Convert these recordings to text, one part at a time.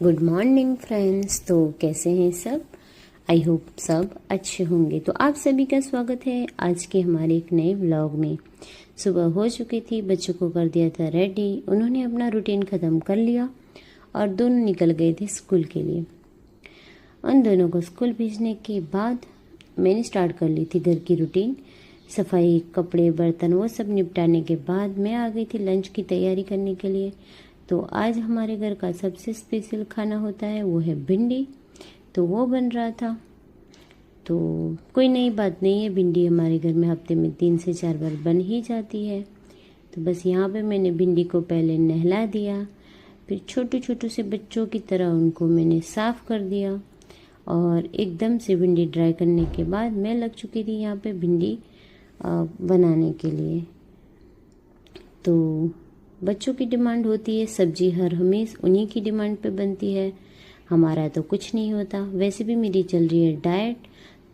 Good morning friends. तो कैसे हैं सब? आई होप सब अच्छे होंगे। तो आप सभी का स्वागत है आज के हमारे एक नए व्लॉग में। सुबह हो चुकी थी, बच्चों को कर दिया था रेडी, उन्होंने अपना रूटीन ख़त्म कर लिया और दोनों निकल गए थे स्कूल के लिए। उन दोनों को स्कूल भेजने के बाद मैंने स्टार्ट कर ली थी घर की रूटीन, सफाई, कपड़े, बर्तन वो सब निपटाने के बाद मैं आ गई थी लंच की तैयारी करने के लिए। तो आज हमारे घर का सबसे स्पेशल खाना होता है, वो है भिंडी। तो वो बन रहा था। तो कोई नई बात नहीं है, भिंडी हमारे घर में हफ्ते में 3 से 4 बार बन ही जाती है। तो बस यहाँ पे मैंने भिंडी को पहले नहला दिया, फिर छोटे छोटे से बच्चों की तरह उनको मैंने साफ़ कर दिया और एकदम से भिंडी ड्राई करने के बाद मैं लग चुकी थी यहाँ पे भिंडी बनाने के लिए। तो बच्चों की डिमांड होती है सब्जी, हर हमेशा उन्हीं की डिमांड पे बनती है, हमारा तो कुछ नहीं होता। वैसे भी मेरी चल रही है डाइट,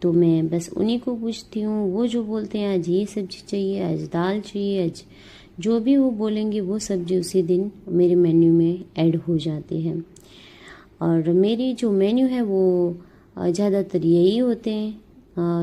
तो मैं बस उन्हीं को पूछती हूँ, वो जो बोलते हैं आज ये सब्जी चाहिए, आज दाल चाहिए, आज जो भी वो बोलेंगे वो सब्जी उसी दिन मेरे मेन्यू में ऐड हो जाती है। और मेरी जो मेन्यू है वो ज़्यादातर यही होते हैं,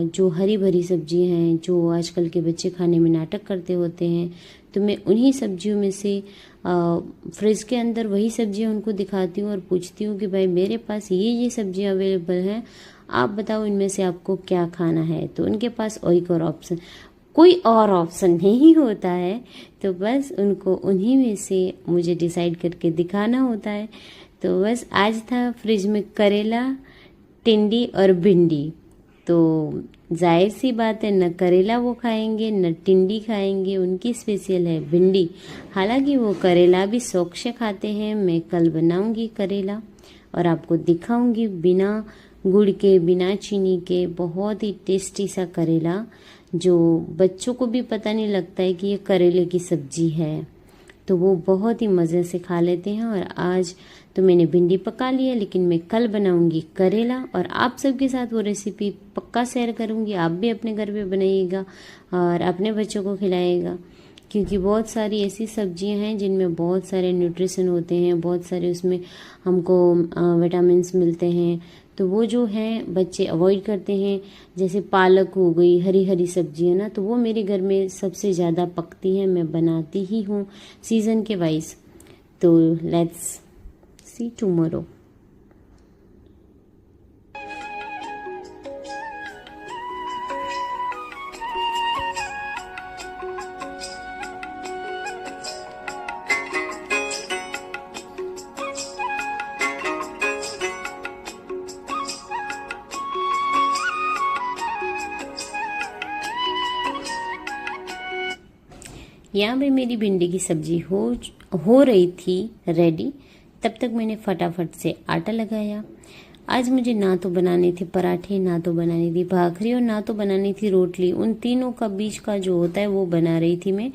जो हरी भरी सब्जी हैं, जो आजकल के बच्चे खाने में नाटक करते होते हैं। तो मैं उन्हीं सब्जियों में से फ्रिज के अंदर वही सब्जियां उनको दिखाती हूँ और पूछती हूँ कि भाई मेरे पास ये सब्जियां अवेलेबल हैं, आप बताओ इनमें से आपको क्या खाना है। तो उनके पास कोई और ऑप्शन नहीं होता है, तो बस उनको उन्हीं में से मुझे डिसाइड करके दिखाना होता है। तो बस आज था फ्रिज में करेला, टिंडी और भिंडी। तो जाहिर सी बात है, न करेला वो खाएंगे न टिंडी खाएंगे, उनकी स्पेशल है भिंडी। हालांकि वो करेला भी शौक से खाते हैं। मैं कल बनाऊंगी करेला और आपको दिखाऊंगी बिना गुड़ के, बिना चीनी के, बहुत ही टेस्टी सा करेला, जो बच्चों को भी पता नहीं लगता है कि ये करेले की सब्जी है। तो वो बहुत ही मज़े से खा लेते हैं। और आज तो मैंने भिंडी पका ली है, लेकिन मैं कल बनाऊंगी करेला और आप सबके साथ वो रेसिपी पक्का शेयर करूंगी। आप भी अपने घर पे बनाइएगा और अपने बच्चों को खिलाइएगा, क्योंकि बहुत सारी ऐसी सब्जियां हैं जिनमें बहुत सारे न्यूट्रिशन होते हैं, बहुत सारे उसमें हमको विटामिन्स मिलते हैं। तो वो जो हैं बच्चे अवॉइड करते हैं। जैसे पालक हो गई, हरी हरी सब्जियां ना, तो वो मेरे घर में सबसे ज़्यादा पकती हैं, मैं बनाती ही हूँ सीज़न के वाइज। तो लेट्स सी टुमारो। यहाँ पे मेरी भिंडी की सब्जी हो रही थी रेडी, तब तक मैंने फटाफट से आटा लगाया। आज मुझे ना तो बनाने थे पराठे, ना तो बनानी थी भाखरी और ना तो बनानी थी रोटली। उन तीनों का बीच का जो होता है वो बना रही थी मैं।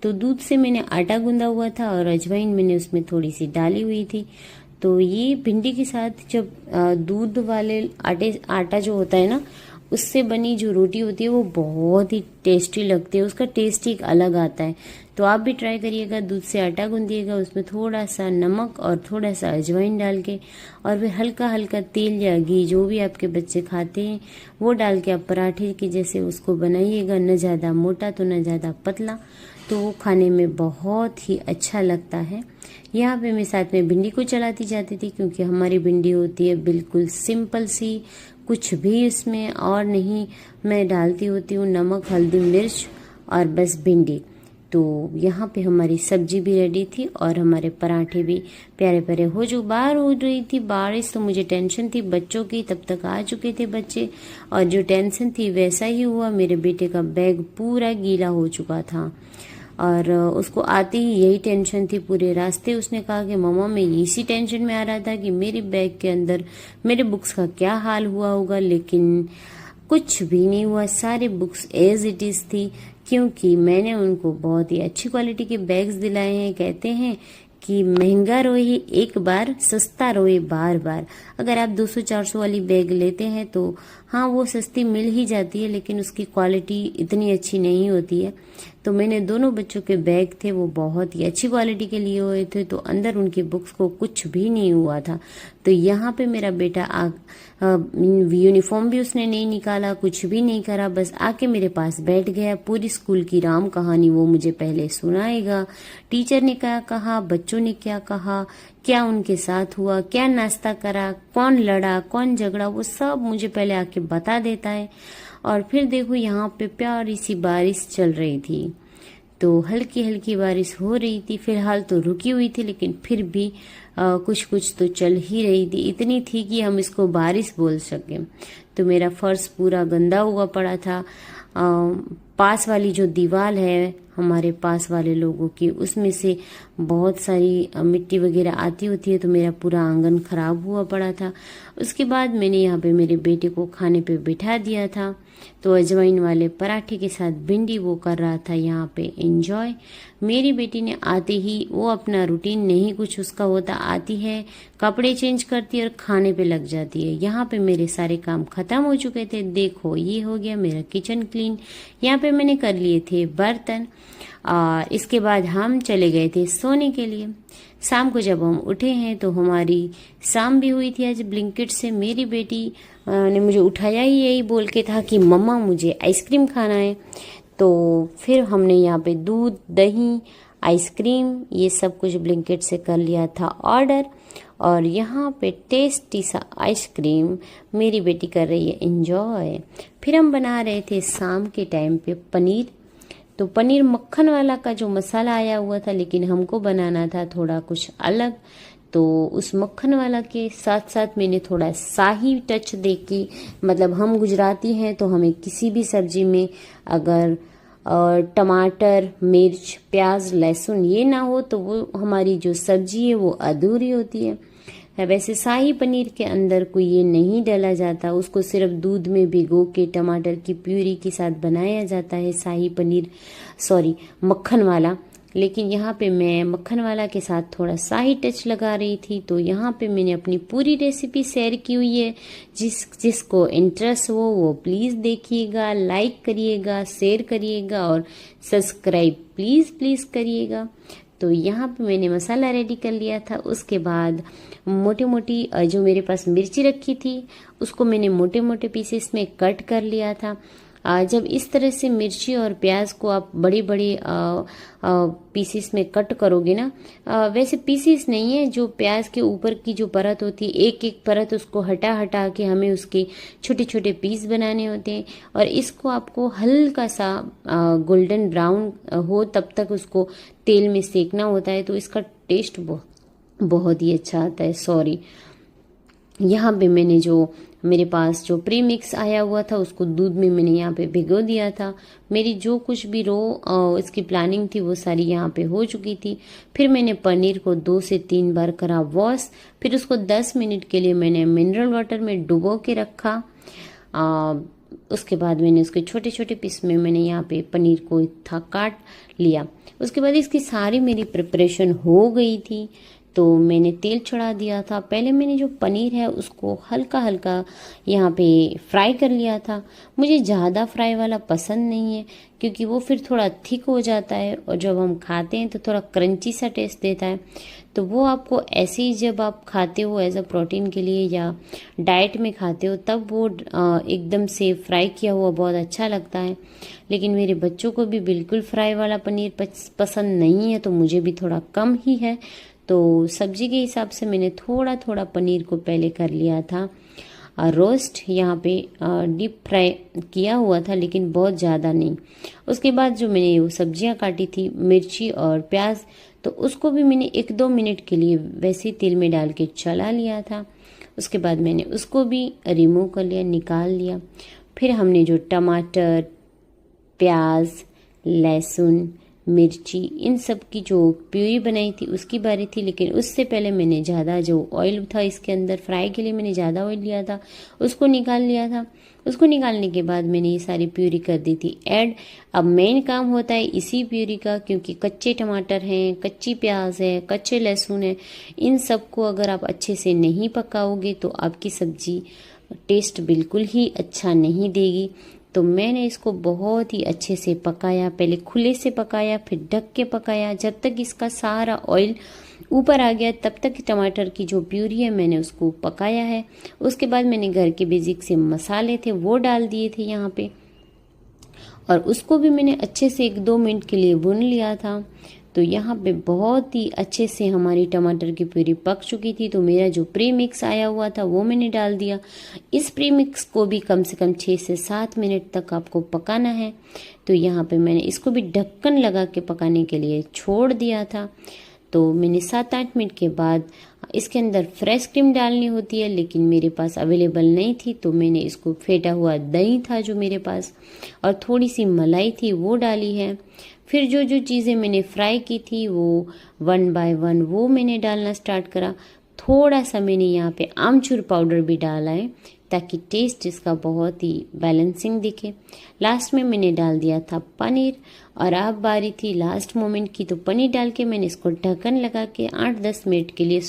तो दूध से मैंने आटा गूंदा हुआ था और अजवाइन मैंने उसमें थोड़ी सी डाली हुई थी। तो ये भिंडी के साथ जब दूध वाले आटा जो होता है ना, उससे बनी जो रोटी होती है वो बहुत ही टेस्टी लगती है, उसका टेस्ट ही अलग आता है। तो आप भी ट्राई करिएगा, दूध से आटा गूंदिएगा, उसमें थोड़ा सा नमक और थोड़ा सा अजवाइन डाल के और फिर हल्का हल्का तेल या घी, जो भी आपके बच्चे खाते हैं वो डाल के आप पराठे के जैसे उसको बनाइएगा, न ज़्यादा मोटा तो न ज़्यादा पतला। तो वो खाने में बहुत ही अच्छा लगता है। यहाँ पे मैं साथ में भिंडी को चलाती जाती थी, क्योंकि हमारी भिंडी होती है बिल्कुल सिंपल सी, कुछ भी इसमें और नहीं मैं डालती होती हूँ, नमक, हल्दी, मिर्च और बस भिंडी। तो यहाँ पे हमारी सब्जी भी रेडी थी और हमारे पराठे भी प्यारे प्यारे जो बाहर हो रही थी बारिश, तो मुझे टेंशन थी बच्चों की, तब तक आ चुके थे बच्चे और जो टेंशन थी वैसा ही हुआ। मेरे बेटे का बैग पूरा गीला हो चुका था और उसको आते ही यही टेंशन थी पूरे रास्ते। उसने कहा कि मम्मा मैं इसी टेंशन में आ रहा था कि मेरे बैग के अंदर मेरे बुक्स का क्या हाल हुआ होगा, लेकिन कुछ भी नहीं हुआ, सारे बुक्स एज इट इज थी, क्योंकि मैंने उनको बहुत ही अच्छी क्वालिटी के बैग्स दिलाए हैं। कहते हैं कि महंगा रोए एक बार, सस्ता रोए बार बार। अगर आप 200-400 वाली बैग लेते हैं तो हाँ वो सस्ती मिल ही जाती है लेकिन उसकी क्वालिटी इतनी अच्छी नहीं होती है। तो मैंने दोनों बच्चों के बैग थे वो बहुत ही अच्छी क्वालिटी के लिए हुए थे, तो अंदर उनकी बुक्स को कुछ भी नहीं हुआ था। तो यहाँ पे मेरा बेटा यूनिफॉर्म भी उसने नहीं निकाला, कुछ भी नहीं करा, बस आके मेरे पास बैठ गया। पूरी स्कूल की राम कहानी वो मुझे पहले सुनाएगा, टीचर ने क्या कहा, बच्चों ने क्या कहा, क्या उनके साथ हुआ, क्या नाश्ता करा, कौन लड़ा, कौन झगड़ा, वो सब मुझे पहले आके बता देता है। और फिर देखो यहाँ पे प्यारी सी बारिश चल रही थी, तो हल्की हल्की बारिश हो रही थी, फिलहाल तो रुकी हुई थी लेकिन फिर भी कुछ कुछ तो चल ही रही थी, इतनी थी कि हम इसको बारिश बोल सके। तो मेरा फर्श पूरा गंदा हुआ पड़ा था। पास वाली जो दीवार है हमारे पास वाले लोगों की, उसमें से बहुत सारी मिट्टी वगैरह आती होती है, तो मेरा पूरा आंगन खराब हुआ पड़ा था। उसके बाद मैंने यहाँ पे मेरे बेटे को खाने पे बिठा दिया था, तो अजवाइन वाले पराठे के साथ भिंडी वो कर रहा था यहाँ पे एंजॉय। मेरी बेटी ने आते ही, वो अपना रूटीन नहीं कुछ उसका होता, आती है कपड़े चेंज करती है और खाने पे लग जाती है। यहाँ पे मेरे सारे काम खत्म हो चुके थे, देखो ये हो गया मेरा किचन क्लीन, यहाँ पे मैंने कर लिए थे बर्तन। इसके बाद हम चले गए थे सोने के लिए। शाम को जब हम उठे हैं तो हमारी शाम भी हुई थी आज ब्लिंकिट से। मेरी बेटी ने मुझे उठाया ही यही बोल के था कि मम्मा मुझे आइसक्रीम खाना है, तो फिर हमने यहाँ पे दूध, दही, आइसक्रीम ये सब कुछ ब्लिंकिट से कर लिया था ऑर्डर। और यहाँ पे टेस्टी सा आइसक्रीम मेरी बेटी कर रही है एंजॉय। फिर हम बना रहे थे शाम के टाइम पे पनीर। तो पनीर मक्खन वाला का जो मसाला आया हुआ था, लेकिन हमको बनाना था थोड़ा कुछ अलग, तो उस मक्खन वाला के साथ साथ मैंने थोड़ा शाही टच दे के, मतलब हम गुजराती हैं तो हमें किसी भी सब्जी में अगर टमाटर, मिर्च, प्याज, लहसुन ये ना हो तो वो हमारी जो सब्जी है वो अधूरी होती है। वैसे शाही पनीर के अंदर कोई ये नहीं डाला जाता, उसको सिर्फ दूध में भिगो के टमाटर की प्यूरी के साथ बनाया जाता है शाही पनीर, सॉरी मक्खन वाला। लेकिन यहाँ पे मैं मक्खन वाला के साथ थोड़ा शाही टच लगा रही थी। तो यहाँ पे मैंने अपनी पूरी रेसिपी शेयर की हुई है, जिसको इंटरेस्ट हो वो प्लीज़ देखिएगा, लाइक करिएगा, शेयर करिएगा और सब्सक्राइब प्लीज़ करिएगा। तो यहाँ पे मैंने मसाला रेडी कर लिया था। उसके बाद मोटी मोटी जो मेरे पास मिर्ची रखी थी उसको मैंने मोटे मोटे पीसेस में कट कर लिया था। जब इस तरह से मिर्ची और प्याज को आप बड़ी बड़ी पीसेस में कट करोगे ना, वैसे पीसेस नहीं है, जो प्याज के ऊपर की जो परत होती है एक एक परत उसको हटा हटा के हमें उसके छोटे छोटे पीस बनाने होते हैं। और इसको आपको हल्का सा गोल्डन ब्राउन हो तब तक उसको तेल में सेकना होता है, तो इसका टेस्ट बहुत ही अच्छा आता है। सॉरी, यहाँ पे मैंने जो मेरे पास जो प्री मिक्स आया हुआ था उसको दूध में मैंने यहाँ पे भिगो दिया था। मेरी जो कुछ भी इसकी प्लानिंग थी वो सारी यहाँ पे हो चुकी थी। फिर मैंने पनीर को 2 से 3 बार करा वॉश, फिर उसको 10 मिनट के लिए मैंने मिनरल वाटर में डुबो के रखा। उसके बाद मैंने उसके छोटे छोटे पीस में मैंने यहाँ पे पनीर को था काट लिया। उसके बाद इसकी सारी मेरी प्रिपरेशन हो गई थी, तो मैंने तेल चढ़ा दिया था। पहले मैंने जो पनीर है उसको हल्का हल्का यहाँ पे फ्राई कर लिया था। मुझे ज़्यादा फ्राई वाला पसंद नहीं है क्योंकि वो फिर थोड़ा थिक हो जाता है और जब हम खाते हैं तो थोड़ा क्रंची सा टेस्ट देता है। तो वो आपको ऐसे ही जब आप खाते हो एज अ प्रोटीन के लिए या डाइट में खाते हो तब वो एकदम से फ्राई किया हुआ बहुत अच्छा लगता है। लेकिन मेरे बच्चों को भी बिल्कुल फ्राई वाला पनीर पसंद नहीं है, तो मुझे भी थोड़ा कम ही है। तो सब्जी के हिसाब से मैंने थोड़ा थोड़ा पनीर को पहले कर लिया था रोस्ट, यहाँ पे डीप फ्राई किया हुआ था लेकिन बहुत ज़्यादा नहीं। उसके बाद जो मैंने वो सब्जियाँ काटी थी मिर्ची और प्याज, तो उसको भी मैंने 1-2 मिनट के लिए वैसे ही तेल में डाल के चला लिया था। उसके बाद मैंने उसको भी रिमूव कर लिया, निकाल लिया। फिर हमने जो टमाटर, प्याज, लहसुन, मिर्ची इन सब की जो प्यूरी बनाई थी उसकी बारी थी। लेकिन उससे पहले मैंने ज़्यादा जो ऑयल था इसके अंदर फ्राई के लिए मैंने ज़्यादा ऑयल लिया था, उसको निकाल लिया था। उसको निकालने के बाद मैंने ये सारी प्यूरी कर दी थी ऐड। अब मेन काम होता है इसी प्यूरी का, क्योंकि कच्चे टमाटर हैं, कच्ची प्याज है, कच्चे लहसुन है, इन सब को अगर आप अच्छे से नहीं पकाओगे तो आपकी सब्जी टेस्ट बिल्कुल ही अच्छा नहीं देगी। तो मैंने इसको बहुत ही अच्छे से पकाया, पहले खुले से पकाया, फिर ढक के पकाया। जब तक इसका सारा ऑयल ऊपर आ गया तब तक टमाटर की जो प्यूरी है मैंने उसको पकाया है। उसके बाद मैंने घर के बेसिक से मसाले थे वो डाल दिए थे यहाँ पे, और उसको भी मैंने अच्छे से 1-2 मिनट के लिए भून लिया था। तो यहाँ पे बहुत ही अच्छे से हमारी टमाटर की प्यूरी पक चुकी थी। तो मेरा जो प्री मिक्स आया हुआ था वो मैंने डाल दिया। इस प्री मिक्स को भी कम से कम 6 से 7 मिनट तक आपको पकाना है। तो यहाँ पे मैंने इसको भी ढक्कन लगा के पकाने के लिए छोड़ दिया था। तो मैंने 7-8 मिनट के बाद इसके अंदर फ्रेश क्रीम डालनी होती है, लेकिन मेरे पास अवेलेबल नहीं थी। तो मैंने इसको फेटा हुआ दही था जो मेरे पास, और थोड़ी सी मलाई थी वो डाली है। फिर जो जो चीज़ें मैंने फ्राई की थी वो 1 बाय 1 वो मैंने डालना स्टार्ट करा। थोड़ा सा मैंने यहाँ पे आमचूर पाउडर भी डाला है ताकि टेस्ट इसका बहुत ही बैलेंसिंग दिखे। लास्ट में मैंने डाल दिया था पनीर, और अब बारी थी लास्ट मोमेंट की। तो पनीर डाल के मैंने इसको ढक्कन लगा के 8-10 मिनट के लिए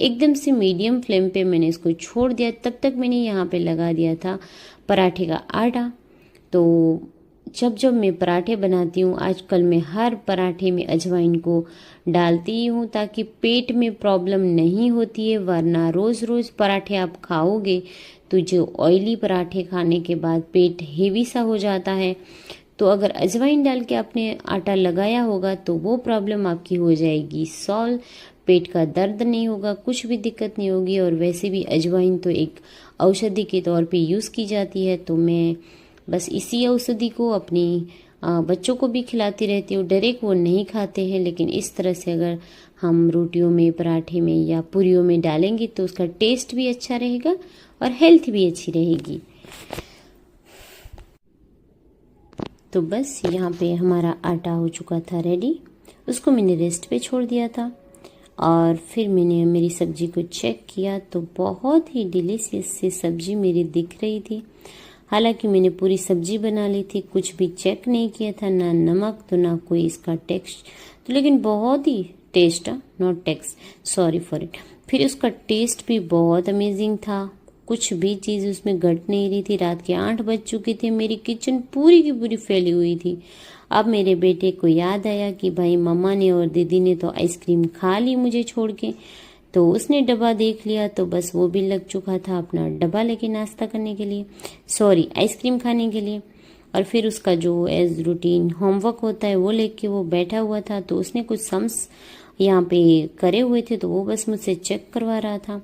एकदम से मीडियम फ्लेम पे मैंने इसको छोड़ दिया। तब तक मैंने यहाँ पे लगा दिया था पराठे का आटा। तो जब जब मैं पराठे बनाती हूँ आजकल मैं हर पराठे में अजवाइन को डालती ही हूँ, ताकि पेट में प्रॉब्लम नहीं होती है। वरना रोज़ रोज़ पराठे आप खाओगे तो जो ऑयली पराठे खाने के बाद पेट हेवी सा हो जाता है। तो अगर अजवाइन डाल के आपने आटा लगाया होगा तो वो प्रॉब्लम आपकी हो जाएगी सॉल्व। पेट का दर्द नहीं होगा, कुछ भी दिक्कत नहीं होगी। और वैसे भी अजवाइन तो एक औषधि के तौर पे यूज़ की जाती है। तो मैं बस इसी औषधि को अपनी बच्चों को भी खिलाती रहती हूँ। डायरेक्ट वो नहीं खाते हैं, लेकिन इस तरह से अगर हम रोटियों में, पराठे में या पूरियों में डालेंगे तो उसका टेस्ट भी अच्छा रहेगा और हेल्थ भी अच्छी रहेगी। तो बस यहाँ पे हमारा आटा हो चुका था रेडी। उसको मैंने रेस्ट पे छोड़ दिया था, और फिर मैंने मेरी सब्जी को चेक किया तो बहुत ही डिलीशियस सी सब्जी मेरी दिख रही थी। हालांकि मैंने पूरी सब्जी बना ली थी, कुछ भी चेक नहीं किया था, ना नमक तो ना कोई इसका टेक्स्ट, तो लेकिन बहुत ही taste, not text, sorry for it. फिर उसका टेस्ट भी बहुत अमेजिंग था, कुछ भी चीज़ उसमें घट नहीं रही थी। रात के 8 बज चुके थे, मेरी किचन पूरी की पूरी फैली हुई थी। अब मेरे बेटे को याद आया कि भाई मम्मा ने और दीदी ने तो आइसक्रीम खा ली मुझे छोड़ के। तो उसने डब्बा देख लिया, तो बस वो भी लग चुका था अपना डब्बा लेके नाश्ता करने के लिए, सॉरी आइसक्रीम खाने के लिए। और फिर उसका जो एज रूटीन होमवर्क होता है वो लेके वो बैठा हुआ था। तो उसने कुछ सम्स यहाँ पे करे हुए थे, तो वो बस मुझसे चेक करवा रहा था।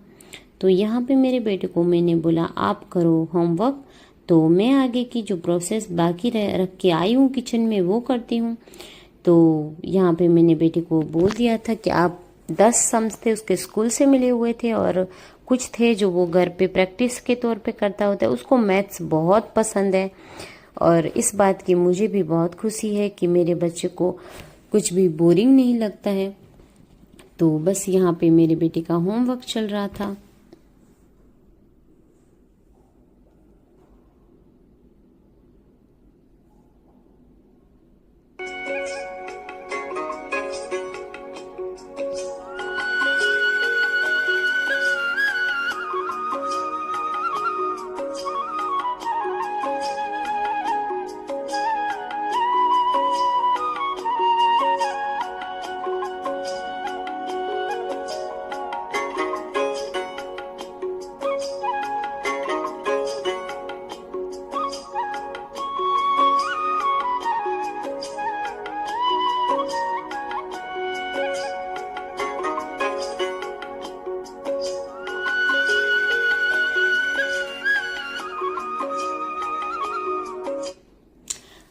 तो यहाँ पे मेरे बेटे को मैंने बोला आप करो होमवर्क, तो मैं आगे की जो प्रोसेस बाकी रख के आई हूँ किचन में वो करती हूँ। तो यहाँ पे मैंने बेटे को बोल दिया था कि आप 10 सम्स थे उसके स्कूल से मिले हुए थे, और कुछ थे जो वो घर पे प्रैक्टिस के तौर पे करता होता है। उसको मैथ्स बहुत पसंद है, और इस बात की मुझे भी बहुत खुशी है कि मेरे बच्चे को कुछ भी बोरिंग नहीं लगता है। तो बस यहाँ पे मेरे बेटे का होमवर्क चल रहा था।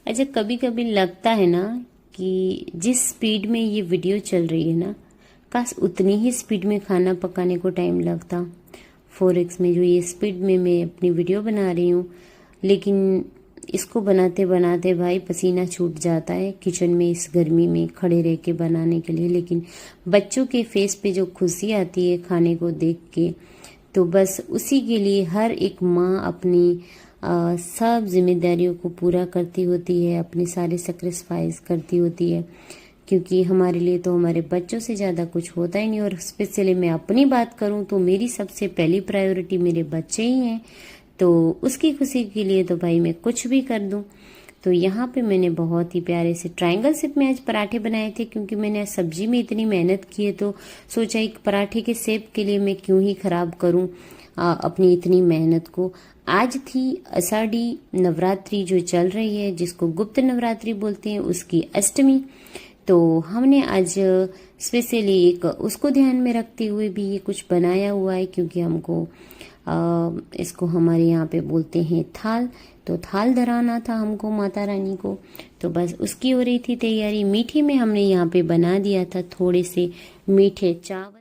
अच्छा, कभी कभी लगता है ना कि जिस स्पीड में ये वीडियो चल रही है ना, काश उतनी ही स्पीड में खाना पकाने को टाइम लगता। 4x में जो ये स्पीड में मैं अपनी वीडियो बना रही हूँ, लेकिन इसको बनाते बनाते भाई पसीना छूट जाता है किचन में इस गर्मी में खड़े रह के बनाने के लिए। लेकिन बच्चों के फेस पे जो खुशी आती है खाने को देख के, तो बस उसी के लिए हर एक माँ अपनी सब जिम्मेदारियों को पूरा करती होती है, अपने सारे सेक्रीफाइस करती होती है, क्योंकि हमारे लिए तो हमारे बच्चों से ज़्यादा कुछ होता ही नहीं। और स्पेशली मैं अपनी बात करूं तो मेरी सबसे पहली प्रायोरिटी मेरे बच्चे ही हैं। तो उसकी खुशी के लिए तो भाई मैं कुछ भी कर दूं। तो यहाँ पे मैंने बहुत ही प्यारे से ट्रायंगल शेप में आज पराठे बनाए थे, क्योंकि मैंने सब्जी में इतनी मेहनत की है तो सोचा एक पराठे के शेप के लिए मैं क्यों ही खराब करूं अपनी इतनी मेहनत को। आज थी आषाढ़ी नवरात्रि जो चल रही है, जिसको गुप्त नवरात्रि बोलते हैं, उसकी अष्टमी। तो हमने आज स्पेशली एक उसको ध्यान में रखते हुए भी ये कुछ बनाया हुआ है, क्योंकि हमको इसको हमारे यहाँ पे बोलते हैं थाल। तो थाल धराना था हमको माता रानी को, तो बस उसकी हो रही थी तैयारी। मीठे में हमने यहाँ पे बना दिया था थोड़े से मीठे चावल।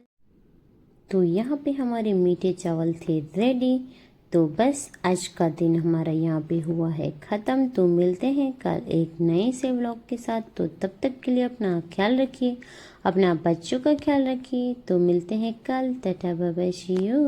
तो यहाँ पे हमारे मीठे चावल थे रेडी। तो बस आज का दिन हमारा यहाँ पे हुआ है ख़त्म। तो मिलते हैं कल एक नए से व्लॉग के साथ। तो तब तक के लिए अपना ख्याल रखिए, अपना बच्चों का ख्याल रखिए। तो मिलते हैं कल। Tata bye bye, see you.